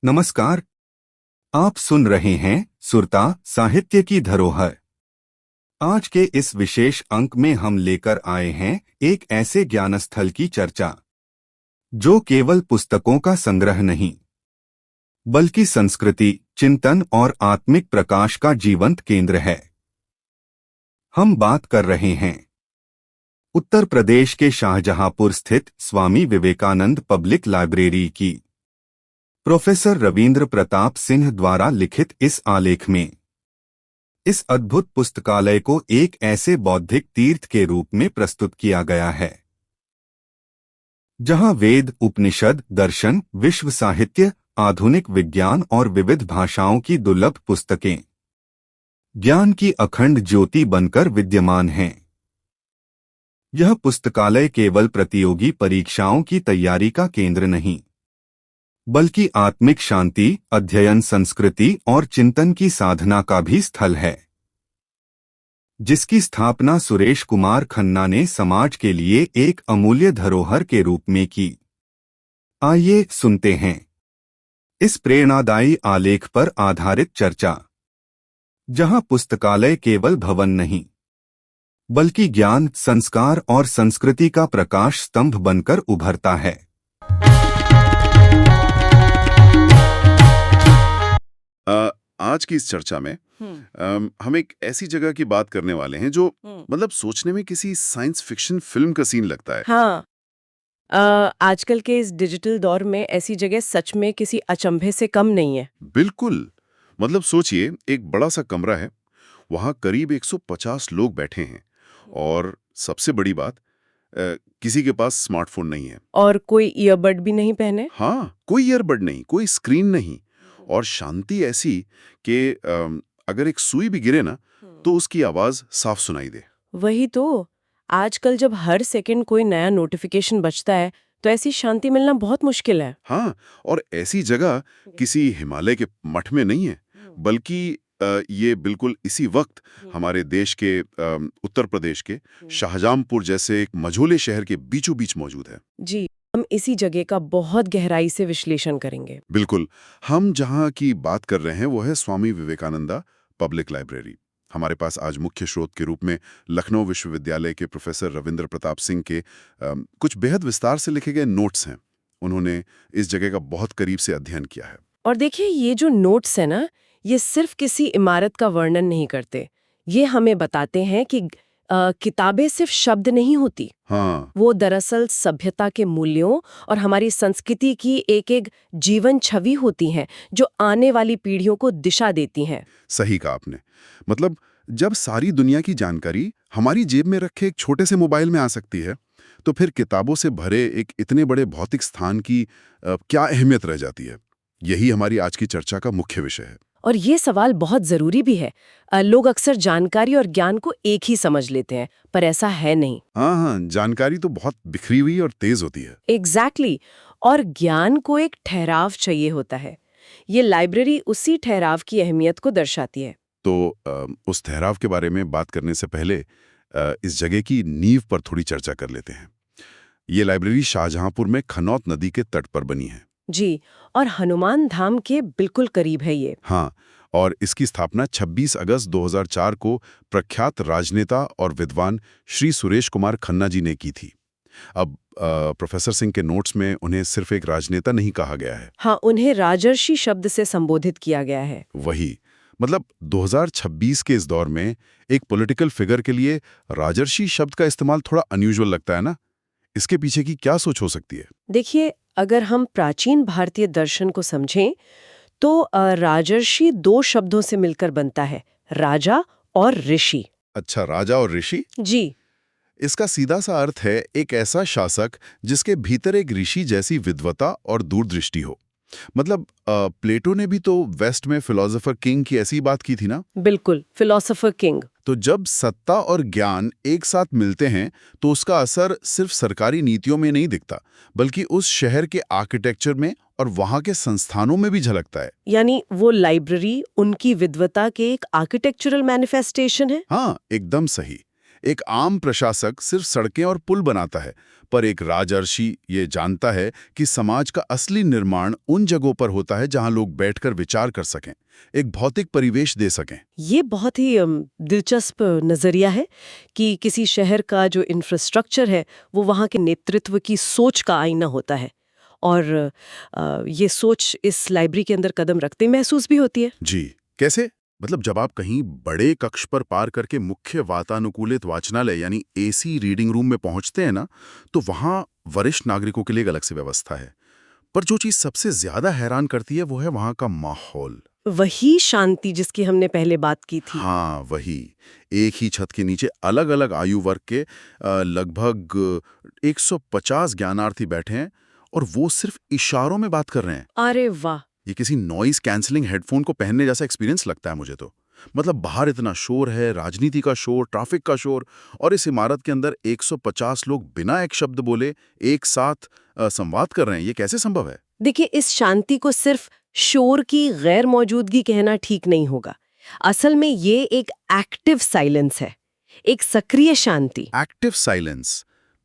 नमस्कार। आप सुन रहे हैं सुरता साहित्य की धरोहर। आज के इस विशेष अंक में हम लेकर आए हैं एक ऐसे ज्ञानस्थल की चर्चा जो केवल पुस्तकों का संग्रह नहीं बल्कि संस्कृति, चिंतन और आत्मिक प्रकाश का जीवंत केंद्र है। हम बात कर रहे हैं उत्तर प्रदेश के शाहजहांपुर स्थित स्वामी विवेकानंद पब्लिक लाइब्रेरी की। प्रोफेसर रविंद्र प्रताप सिंह द्वारा लिखित इस आलेख में इस अद्भुत पुस्तकालय को एक ऐसे बौद्धिक तीर्थ के रूप में प्रस्तुत किया गया है जहां वेद, उपनिषद, दर्शन, विश्व साहित्य, आधुनिक विज्ञान और विविध भाषाओं की दुर्लभ पुस्तकें ज्ञान की अखंड ज्योति बनकर विद्यमान हैं। यह पुस्तकालय केवल प्रतियोगी परीक्षाओं की तैयारी का केंद्र नहीं बल्कि आत्मिक शांति, अध्ययन, संस्कृति और चिंतन की साधना का भी स्थल है, जिसकी स्थापना सुरेश कुमार खन्ना ने समाज के लिए एक अमूल्य धरोहर के रूप में की। आइए सुनते हैं इस प्रेरणादायी आलेख पर आधारित चर्चा, जहां पुस्तकालय केवल भवन नहीं बल्कि ज्ञान, संस्कार और संस्कृति का प्रकाश स्तंभ बनकर उभरता है। आज की इस चर्चा में हम एक ऐसी जगह की बात करने वाले हैं जो मतलब सोचने में किसी साइंस फिक्शन फिल्म का सीन लगता है। हाँ। आजकल के इस डिजिटल दौर में ऐसी जगह सच में किसी अचंभे से कम नहीं है। बिल्कुल। मतलब सोचिए, एक बड़ा सा कमरा है, वहां करीब 150 लोग बैठे हैं और सबसे बड़ी बात, किसी के पास स्मार्टफोन नहीं है और कोई ईयरबड भी नहीं पहने। हाँ, कोई ईयरबड नहीं, कोई स्क्रीन नहीं, और शांति ऐसी कि अगर एक सुई भी गिरे ना तो उसकी आवाज साफ सुनाई दे। वही तो, आजकल जब हर सेकंड कोई नया नोटिफिकेशन बजता है तो ऐसी शांति मिलना बहुत मुश्किल है। हाँ, और ऐसी जगह किसी हिमालय के मठ में नहीं है, बल्कि ये बिल्कुल इसी वक्त हमारे देश के उत्तर प्रदेश के शाहजहांपुर जैसे एक मझोले शहर के बीचों बीच मौजूद है। जी, हम इसी जगह का बहुत गहराई से विश्लेषण करेंगे। बिल्कुल। हम जहाँ की बात कर रहे हैं वो है स्वामी विवेकानंदा पब्लिक लाइब्रेरी। हमारे पास आज मुख्य स्रोत के रूप में लखनऊ विश्वविद्यालय के प्रोफेसर रविंद्र प्रताप सिंह के कुछ बेहद विस्तार से लिखे गए नोट्स हैं। उन्होंने इस जगह का बहुत करीब से अध्ययन किया है। और देखिए, ये जो नोट्स है ना, ये सिर्फ किसी इमारत का वर्णन नहीं करते। ये हमें बताते हैं कि किताबें सिर्फ शब्द नहीं होती। हाँ, वो दरअसल सभ्यता के मूल्यों और हमारी संस्कृति की एक एक जीवन छवि होती हैं, जो आने वाली पीढ़ियों को दिशा देती हैं। सही कहा आपने। मतलब जब सारी दुनिया की जानकारी हमारी जेब में रखे एक छोटे से मोबाइल में आ सकती है, तो फिर किताबों से भरे एक इतने बड़े भौतिक स्थान की क्या अहमियत रह जाती है। यही हमारी आज की चर्चा का मुख्य विषय है। और ये सवाल बहुत जरूरी भी है। लोग अक्सर जानकारी और ज्ञान को एक ही समझ लेते हैं, पर ऐसा है नहीं। हाँ, जानकारी तो बहुत बिखरी हुई और तेज होती है। एग्जैक्टली। और ज्ञान को एक ठहराव चाहिए होता है। ये लाइब्रेरी उसी ठहराव की अहमियत को दर्शाती है। तो उस ठहराव के बारे में बात करने से पहले इस जगह की नींव पर थोड़ी चर्चा कर लेते हैं। ये लाइब्रेरी शाहजहांपुर में खनौत नदी के तट पर बनी है। जी, और हनुमान धाम के बिल्कुल करीब है ये। हाँ, और इसकी स्थापना 26 अगस्त 2004 को प्रख्यात राजनेता और विद्वान श्री सुरेश कुमार खन्ना जी ने की थी। अब प्रोफेसर सिंह के नोट्स में उन्हें सिर्फ एक राजनेता नहीं कहा गया है। हाँ, उन्हें राजर्षि शब्द से संबोधित किया गया है। वही, मतलब 2026 के इस दौर में एक पॉलिटिकल फिगर के लिए राजर्षि शब्द का इस्तेमाल थोड़ा अनयूजुअल लगता है ना? इसके पीछे की क्या सोच हो सकती है? देखिए, अगर हम प्राचीन भारतीय दर्शन को समझें तो राजर्षि दो शब्दों से मिलकर बनता है, राजा और ऋषि। अच्छा, राजा और ऋषि? जी। इसका सीधा सा अर्थ है एक ऐसा शासक जिसके भीतर एक ऋषि जैसी विद्वता और दूरदृष्टि हो। मतलब प्लेटो ने भी तो वेस्ट में फिलोसोफर किंग की ऐसी बात की थी ना? बिल्कुल, फिलोसोफर किंग। तो जब सत्ता और ज्ञान एक साथ मिलते हैं तो उसका असर सिर्फ सरकारी नीतियों में नहीं दिखता, बल्कि उस शहर के आर्किटेक्चर में और वहां के संस्थानों में भी झलकता है। यानी वो लाइब्रेरी उनकी विद्वता के एक आर्किटेक्चरल मैनिफेस्टेशन है। हाँ, एकदम सही। एक आम प्रशासक सिर्फ सड़कें और पुल बनाता है, पर एक राजर्षि ये जानता है कि समाज का असली निर्माण उन जगहों पर होता है जहां लोग बैठकर विचार कर सकें, एक भौतिक परिवेश दे सकें। ये बहुत ही दिलचस्प नजरिया है कि किसी शहर का जो इंफ्रास्ट्रक्चर है वो वहाँ के नेतृत्व की सोच का आईना होता है। और ये सोच इस लाइब्रेरी के अंदर कदम रखते महसूस भी होती है। जी, कैसे? मतलब जब आप कहीं बड़े कक्ष पर पार करके मुख्य वातानुकूलित वाचनालय यानी एसी रीडिंग रूम में पहुंचते हैं ना, तो वहां वरिष्ठ नागरिकों के लिए एक अलग से व्यवस्था है। पर जो चीज सबसे ज्यादा हैरान करती है वो है वहां का माहौल। वही शांति जिसकी हमने पहले बात की थी। हाँ, वही। एक ही छत के नीचे अलग अलग आयु वर्ग के लगभग 150 ज्ञानार्थी बैठे हैं और वो सिर्फ इशारों में बात कर रहे हैं। अरे वाह! ये किसी नॉइस कैंसलिंग हेडफोन को पहनने जैसा एक्सपीरियंस लगता है मुझे तो। मतलब बाहर इतना शोर है, राजनीति का शोर, ट्रैफिक का शोर, और इस इमारत के अंदर 150 लोग बिना एक शब्द बोले एक साथ संवाद कर रहे हैं। ये कैसे संभव है? देखिए, इस शांति को सिर्फ शोर की गैर मौजूदगी कहना ठीक नहीं होगा। असल में ये एक एक्टिव साइलेंस है, एक सक्रिय शांति। एक्टिव साइलेंस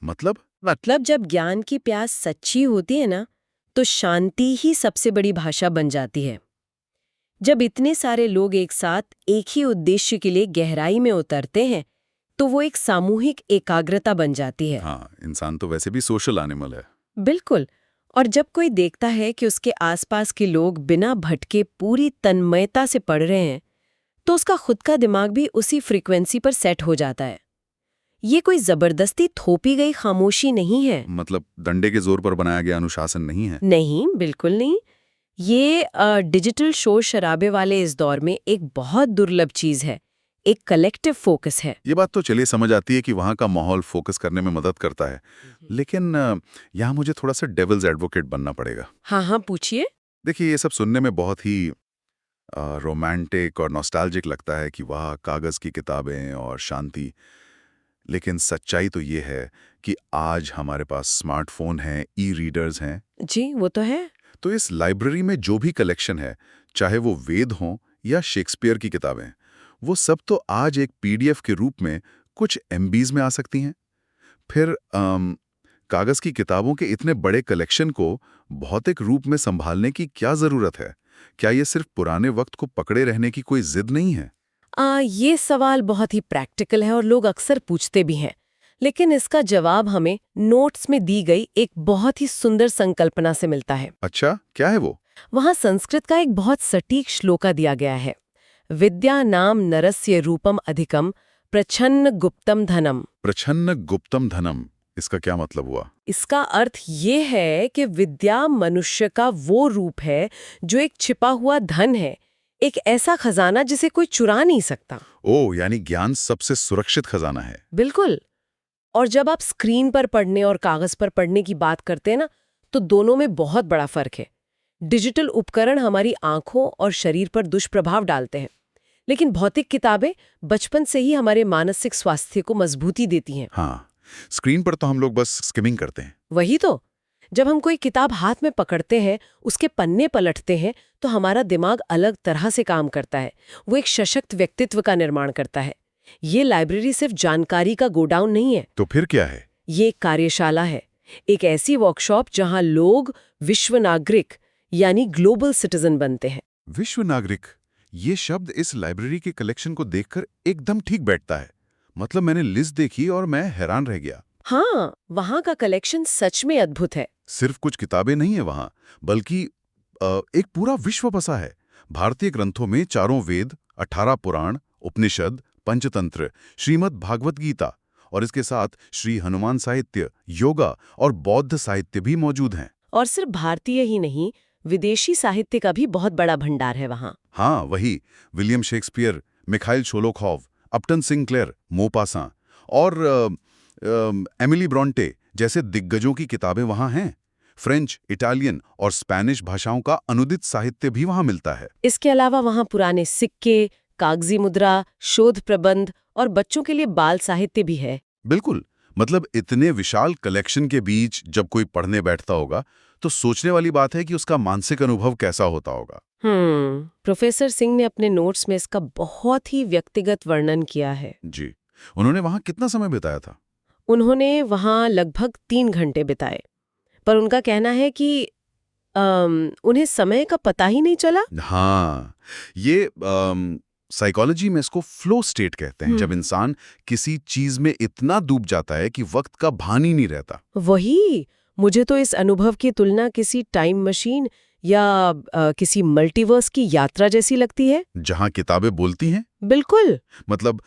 मतलब? मतलब जब ज्ञान की प्यास सच्ची होती है ना, तो शांति ही सबसे बड़ी भाषा बन जाती है। जब इतने सारे लोग एक साथ एक ही उद्देश्य के लिए गहराई में उतरते हैं, तो वो एक सामूहिक एकाग्रता बन जाती है। हाँ, इंसान तो वैसे भी सोशल एनिमल है। बिल्कुल। और जब कोई देखता है कि उसके आसपास के लोग बिना भटके पूरी तन्मयता से पढ़ रहे हैं, तो उसका खुद का दिमाग भी उसी फ्रीक्वेंसी पर सेट हो जाता है। ये कोई जबरदस्ती थोपी गई खामोशी नहीं है। मतलब डंडे के जोर पर बनाया गया अनुशासन नहीं है। नहीं, बिल्कुल नहीं। ये डिजिटल शोर शराबे वाले इस दौर में एक बहुत दुर्लभ चीज है, एक कलेक्टिव फोकस है। ये बात तो चलिए समझ आती है कि वहाँ का माहौल फोकस करने में मदद करता है, लेकिन यहाँ मुझे थोड़ा सा डेविल्स एडवोकेट बनना पड़ेगा। हाँ हाँ, पूछिए। देखिए, ये सब सुनने में बहुत ही रोमांटिक और नॉस्टैल्जिक लगता है कि वाह, कागज़ की किताबें और शांति। लेकिन सच्चाई तो ये है कि आज हमारे पास स्मार्टफोन हैं, ई रीडर्स हैं। जी, वो तो है। तो इस लाइब्रेरी में जो भी कलेक्शन है, चाहे वो वेद हों या शेक्सपियर की किताबें, वो सब तो आज एक पीडीएफ के रूप में कुछ एमबीज में आ सकती हैं। फिर कागज़ की किताबों के इतने बड़े कलेक्शन को भौतिक रूप में संभालने की क्या ज़रूरत है? क्या ये सिर्फ पुराने वक्त को पकड़े रहने की कोई जिद नहीं है? ये सवाल बहुत ही प्रैक्टिकल है और लोग अक्सर पूछते भी हैं। लेकिन इसका जवाब हमें नोट्स में दी गई एक बहुत ही सुंदर संकल्पना से मिलता है। अच्छा, क्या है वो? वहाँ संस्कृत का एक बहुत सटीक श्लोका दिया गया है। विद्या नाम नरस्य रूपम अधिकम प्रच्छन्न गुप्तम धनम। प्रच्छन्न गुप्तम धनम, इसका क्या मतलब हुआ? इसका अर्थ ये है कि विद्या मनुष्य का वो रूप है जो एक छिपा हुआ धन है, एक ऐसा खजाना जिसे कोई चुरा नहीं सकता। ओह, यानी ज्ञान सबसे सुरक्षित खजाना है। बिल्कुल। और जब आप स्क्रीन पर पढ़ने और कागज पर पढ़ने की बात करते हैं ना, तो दोनों में बहुत बड़ा फर्क है। डिजिटल उपकरण हमारी आंखों और शरीर पर दुष्प्रभाव डालते हैं, लेकिन भौतिक किताबें बचपन से ही हमारे मानसिक स्वास्थ्य को मजबूती देती हैं। हाँ, स्क्रीन पर तो हम लोग बस स्किमिंग करते हैं। वही तो, जब हम कोई किताब हाथ में पकड़ते हैं, उसके पन्ने पलटते हैं, तो हमारा दिमाग अलग तरह से काम करता है। वो एक सशक्त व्यक्तित्व का निर्माण करता है। ये लाइब्रेरी सिर्फ जानकारी का गोडाउन नहीं है। तो फिर क्या है? ये एक कार्यशाला है, एक ऐसी वर्कशॉप जहां लोग विश्व नागरिक यानी ग्लोबल सिटीजन बनते हैं। विश्व नागरिक, ये शब्द इस लाइब्रेरी के कलेक्शन को देखकर एकदम ठीक बैठता है। मतलब मैंने लिस्ट देखी और मैं हैरान रह गया। हाँ, वहाँ का कलेक्शन सच में अद्भुत है। सिर्फ कुछ किताबें नहीं है वहाँ, बल्कि एक पूरा विश्व बसा है। भारतीय ग्रंथों में 4 वेद, 18 पुराण, उपनिषद, पंचतंत्र, श्रीमद् भागवत गीता और इसके साथ श्री हनुमान साहित्य, योगा और बौद्ध साहित्य भी मौजूद हैं। और सिर्फ भारतीय ही नहीं, विदेशी साहित्य का भी बहुत बड़ा भंडार है वहाँ। हाँ, वही William Shakespeare, Mikhail Sholokhov, अपटन Sinclair, मोपासां और एमिली ब्रॉन्टे जैसे दिग्गजों की किताबें वहाँ हैं। फ्रेंच, इटालियन और स्पेनिश भाषाओं का अनुदित साहित्य भी वहाँ मिलता है। इसके अलावा वहाँ पुराने सिक्के, कागजी मुद्रा, शोध प्रबंध और बच्चों के लिए बाल साहित्य भी है। बिल्कुल। मतलब इतने विशाल कलेक्शन के बीच जब कोई पढ़ने बैठता होगा तो सोचने वाली बात है कि उसका मानसिक अनुभव कैसा होता होगा। प्रोफेसर सिंह ने अपने नोट्स में इसका बहुत ही व्यक्तिगत वर्णन किया है। जी, उन्होंने वहां कितना समय बिताया था? उन्होंने वहाँ लगभग 3 घंटे बिताए, पर उनका कहना है कि उन्हें समय का पता ही नहीं चला। हाँ, ये साइकोलॉजी में इसको फ्लो स्टेट कहते हैं, जब इंसान किसी चीज में इतना डूब जाता है कि वक्त का भान ही नहीं रहता। वही, मुझे तो इस अनुभव की तुलना किसी टाइम मशीन या किसी मल्टीवर्स की यात्रा जैसी लगती है। जहां किताबें बोलती हैं, बिल्कुल। मतलब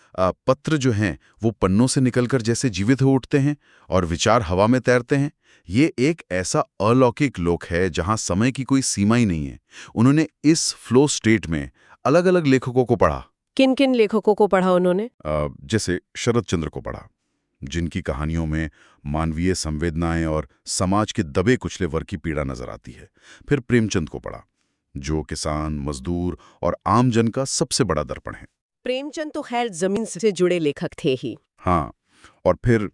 पत्र जो हैं वो पन्नों से निकलकर जैसे जीवित हो उठते हैं और विचार हवा में तैरते हैं। ये एक ऐसा अलौकिक लोक है जहां समय की कोई सीमा ही नहीं है। उन्होंने इस फ्लो स्टेट में अलग अलग लेखकों को पढ़ा। किन किन लेखकों को पढ़ा उन्होंने? जैसे शरद चंद्र को पढ़ा, जिनकी कहानियों में मानवीय संवेदनाएं और समाज के दबे कुचले वर्ग की पीड़ा नजर आती है। फिर प्रेमचंद को पढ़ा, जो किसान, मजदूर और आम जन का सबसे बड़ा दर्पण है। प्रेमचंद तो खैर जमीन से जुड़े लेखक थे ही। हाँ, और फिर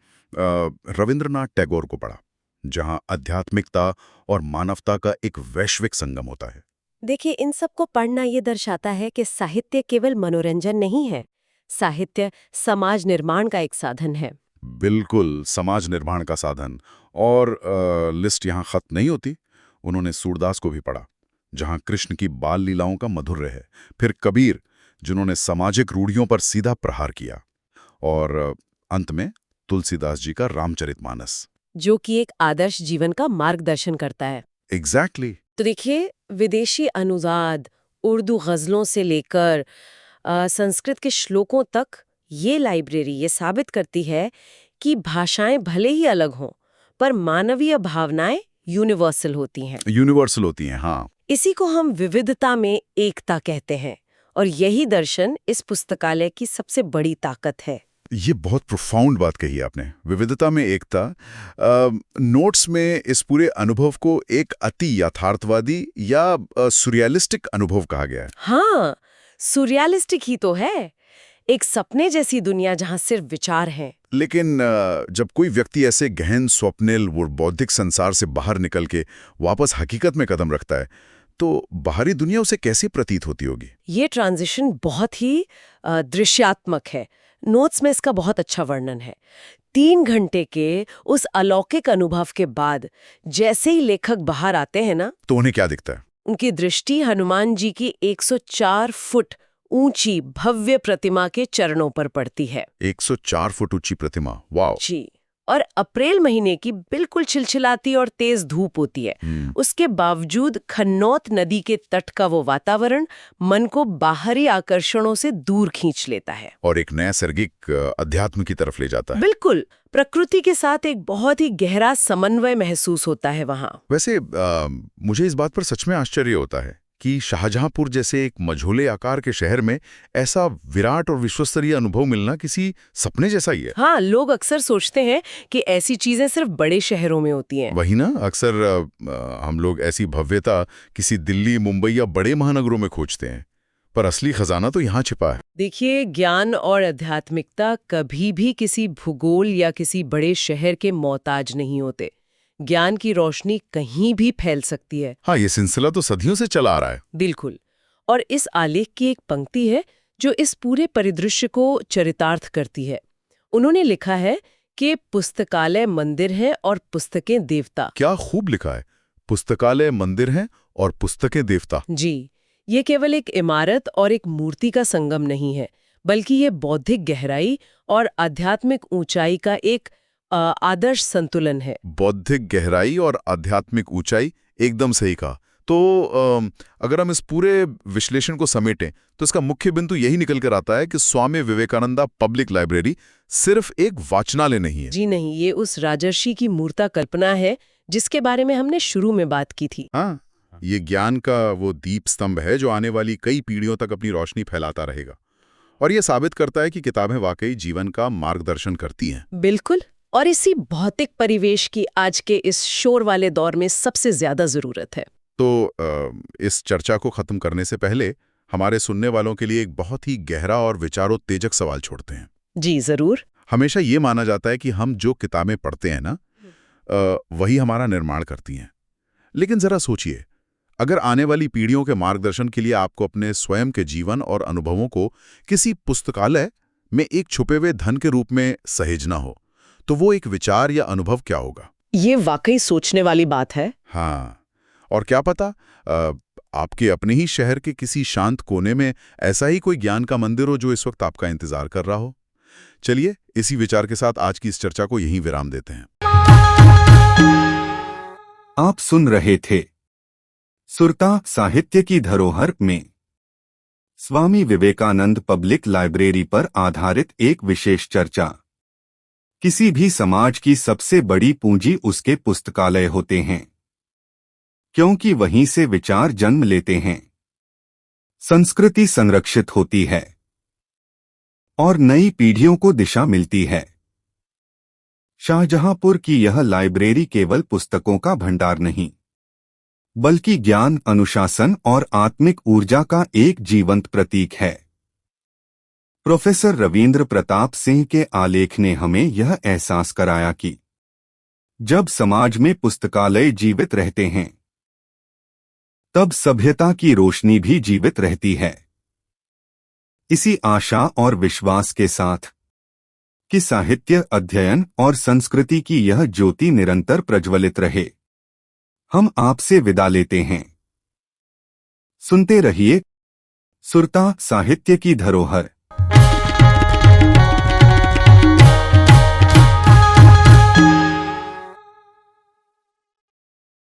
रविंद्रनाथ टैगोर को पढ़ा, जहां आध्यात्मिकता और मानवता का एक वैश्विक संगम होता है। देखिए, इन सबको पढ़ना ये दर्शाता है कि साहित्य केवल मनोरंजन नहीं है, साहित्य समाज निर्माण का एक साधन है। बिल्कुल, समाज निर्माण का साधन। और लिस्ट यहाँ खत्म नहीं होती। उन्होंने सूरदास को भी पढ़ा, जहाँ कृष्ण की बाल लीलाओं का मधुर्य है। फिर कबीर, जिन्होंने सामाजिक रूढ़ियों पर सीधा प्रहार किया। और अंत में तुलसीदास जी का रामचरितमानस, जो कि एक आदर्श जीवन का मार्गदर्शन करता है। एग्जैक्टली। तो देखिए, विदेशी अनुवाद, उर्दू गज़लों से लेकर संस्कृत के श्लोकों तक, ये लाइब्रेरी ये साबित करती है कि भाषाएं भले ही अलग हों, पर मानवीय भावनाएं यूनिवर्सल होती हैं। यूनिवर्सल होती हैं, हाँ। इसी को हम विविधता में एकता कहते हैं, और यही दर्शन इस पुस्तकालय की सबसे बड़ी ताकत है। ये बहुत प्रोफाउंड बात कही आपने, विविधता में एकता। नोट्स में इस पूरे अनुभव को एक अति यथार्थवादी या सुरियलिस्टिक अनुभव कहा गया है। हाँ, सुरियलिस्टिक ही तो है, एक सपने जैसी दुनिया जहां सिर्फ विचार हैं। लेकिन जब कोई व्यक्ति ऐसे गहन स्वप्निल वो बौद्धिक संसार से बाहर निकल के वापस हकीकत में कदम रखता है, तो बाहरी दुनिया उसे कैसी प्रतीत होती होगी? ये ट्रांजिशन बहुत ही दृश्यात्मक है। नोट्स में इसका बहुत अच्छा वर्णन है। 3 घंटे के उस अलौकिक अनुभव के बाद जैसे ही लेखक बाहर आते हैं ना, तो उन्हें क्या दिखता है? उनकी दृष्टि हनुमान जी की 104 फुट ऊंची भव्य प्रतिमा के चरणों पर पड़ती है। 104 फुट ऊंची प्रतिमा, वाव। जी, और अप्रैल महीने की बिल्कुल छिलछिलाती और तेज धूप होती है। उसके बावजूद खन्नौत नदी के तट का वो वातावरण मन को बाहरी आकर्षणों से दूर खींच लेता है और एक नैसर्गिक अध्यात्म की तरफ ले जाता है। बिल्कुल, प्रकृति के साथ एक बहुत ही गहरा समन्वय महसूस होता है वहां। वैसे मुझे इस बात पर सच में आश्चर्य होता है कि शाहजहांपुर जैसे एक मझोले आकार के शहर में ऐसा विराट और विश्वस्तरीय अनुभव मिलना किसी सपने जैसा ही है। हाँ, लोग अक्सर सोचते हैं कि ऐसी चीजें सिर्फ बड़े शहरों में होती हैं। वही ना, अक्सर हम लोग ऐसी भव्यता किसी दिल्ली, मुंबई या बड़े महानगरों में खोजते हैं, पर असली खजाना तो यहाँ छिपा है। देखिए, ज्ञान और आध्यात्मिकता कभी भी किसी भूगोल या किसी बड़े शहर के मोहताज नहीं होते। ज्ञान की रोशनी कहीं भी फैल सकती है। हाँ, ये सिलसिला तो सदियों से चला आ रहा है। बिल्कुल। और इस आलेख की एक पंक्ति है जो इस पूरे परिदृश्य को चरितार्थ करती है। उन्होंने लिखा है कि पुस्तकालय मंदिर है और पुस्तकें देवता। क्या खूब लिखा है, पुस्तकालय मंदिर है और पुस्तकें देवता। जी, ये केवल एक इमारत और एक मूर्ति का संगम नहीं है, बल्कि ये बौद्धिक गहराई और आध्यात्मिक ऊंचाई का एक आदर्श संतुलन है। बौद्धिक गहराई और आध्यात्मिक ऊंचाई, एकदम सही कहा। तो अगर हम इस पूरे विश्लेषण को समेटें तो इसका मुख्य बिंदु यही निकल कर आता है कि स्वामी विवेकानंदा पब्लिक लाइब्रेरी सिर्फ एक वाचनालय नहीं है। जी नहीं, ये उस राजर्षि की मूर्ता कल्पना है जिसके बारे में हमने शुरू में बात की थी। हाँ, ये ज्ञान का वो दीप स्तंभ है जो आने वाली कई पीढ़ियों तक अपनी रोशनी फैलाता रहेगा। और ये साबित करता है कि किताबें वाकई जीवन का मार्गदर्शन करती हैं। बिल्कुल, और इसी भौतिक परिवेश की आज के इस शोर वाले दौर में सबसे ज्यादा जरूरत है। तो इस चर्चा को खत्म करने से पहले हमारे सुनने वालों के लिए एक बहुत ही गहरा और विचारोत्तेजक सवाल छोड़ते हैं। जी जरूर। हमेशा ये माना जाता है कि हम जो किताबें पढ़ते हैं ना, वही हमारा निर्माण करती हैं। लेकिन जरा सोचिए, अगर आने वाली पीढ़ियों के मार्गदर्शन के लिए आपको अपने स्वयं के जीवन और अनुभवों को किसी पुस्तकालय में एक छुपे हुए धन के रूप में सहेजना हो, तो वो एक विचार या अनुभव क्या होगा? ये वाकई सोचने वाली बात है। हाँ, और क्या पता आपके अपने ही शहर के किसी शांत कोने में ऐसा ही कोई ज्ञान का मंदिर हो जो इस वक्त आपका इंतजार कर रहा हो। चलिए, इसी विचार के साथ आज की इस चर्चा को यहीं विराम देते हैं। आप सुन रहे थे सुरता साहित्य की धरोहर में स्वामी विवेकानंद पब्लिक लाइब्रेरी पर आधारित एक विशेष चर्चा। किसी भी समाज की सबसे बड़ी पूंजी उसके पुस्तकालय होते हैं, क्योंकि वहीं से विचार जन्म लेते हैं, संस्कृति संरक्षित होती है और नई पीढ़ियों को दिशा मिलती है। शाहजहांपुर की यह लाइब्रेरी केवल पुस्तकों का भंडार नहीं, बल्कि ज्ञान, अनुशासन और आत्मिक ऊर्जा का एक जीवंत प्रतीक है। प्रोफेसर रविंद्र प्रताप सिंह के आलेख ने हमें यह एहसास कराया कि जब समाज में पुस्तकालय जीवित रहते हैं, तब सभ्यता की रोशनी भी जीवित रहती है। इसी आशा और विश्वास के साथ कि साहित्य, अध्ययन और संस्कृति की यह ज्योति निरंतर प्रज्वलित रहे, हम आपसे विदा लेते हैं। सुनते रहिए सुरता साहित्य की धरोहर।